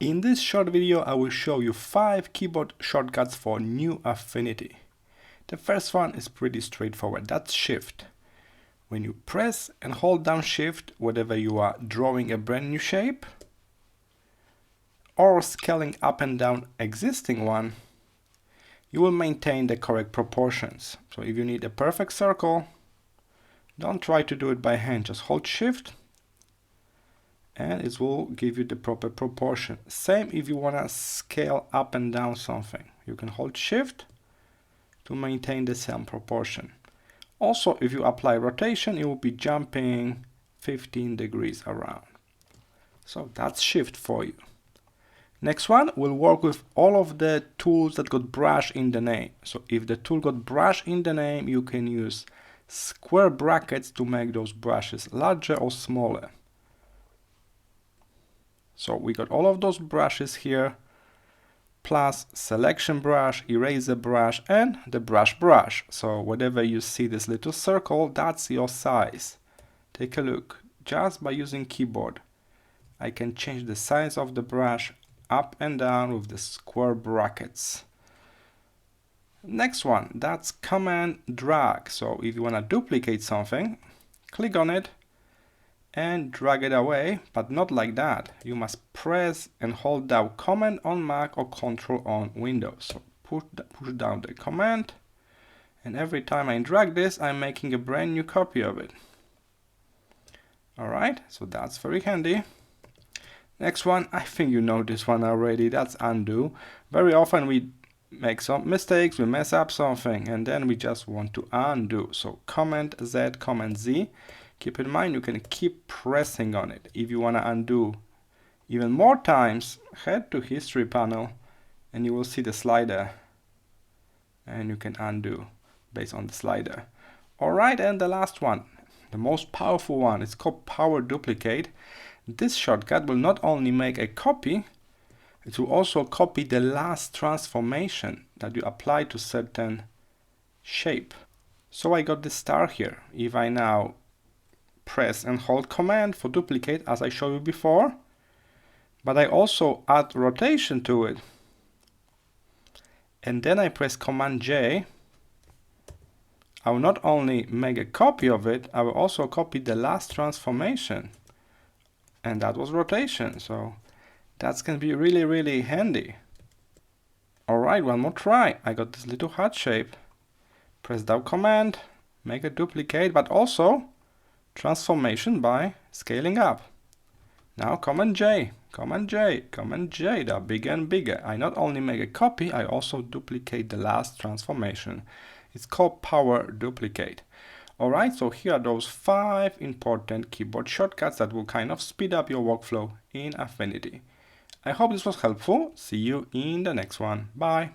In this short video, I will show you 5 keyboard shortcuts for new Affinity. The first one is pretty straightforward, that's Shift. When you press and hold down Shift, whenever you are drawing a brand new shape or scaling up and down existing one, you will maintain the correct proportions. So if you need a perfect circle, don't try to do it by hand, just hold Shift and it will give you the proper proportion. Same if you want to scale up and down something. You can hold Shift to maintain the same proportion. Also, if you apply rotation, it will be jumping 15 degrees around. So that's Shift for you. Next one will work with all of the tools that got brush in the name. So if the tool got brush in the name, you can use square brackets to make those brushes larger or smaller. So we got all of those brushes here, plus selection brush, eraser brush, and the brush. So whenever you see this little circle, that's your size. Take a look. Just by using keyboard, I can change the size of the brush up and down with the square brackets. Next one, that's Command Drag. So if you want to duplicate something, click on it and drag it away, but not like that. You must press and hold down Command on Mac or Control on Windows. So push down the command, and every time I drag this, I'm making a brand new copy of it. Alright, so that's very handy. Next one, I think you know this one already, that's Undo. Very often we make some mistakes, we mess up something, and then we just want to undo. So Command Z, Command Z. Keep in mind, you can keep pressing on it. If you want to undo even more times, head to History panel and you will see the slider. And you can undo based on the slider. Alright, and the last one, the most powerful one, it's called Power Duplicate. This shortcut will not only make a copy, it will also copy the last transformation that you apply to certain shape. So I got the star here. If I now press and hold Command for duplicate, as I showed you before, but I also add rotation to it, and then I press Command J, I will not only make a copy of it, I will also copy the last transformation, and that was rotation. So that's going to be really handy. Alright, one more try. I got this little heart shape. Press down Command, make a duplicate, but also transformation by scaling up. Now Command J, Command J, Command J, they're bigger and bigger. I not only make a copy, I also duplicate the last transformation. It's called Power Duplicate. Alright, so here are those 5 important keyboard shortcuts that will kind of speed up your workflow in Affinity. I hope this was helpful. See you in the next one. Bye.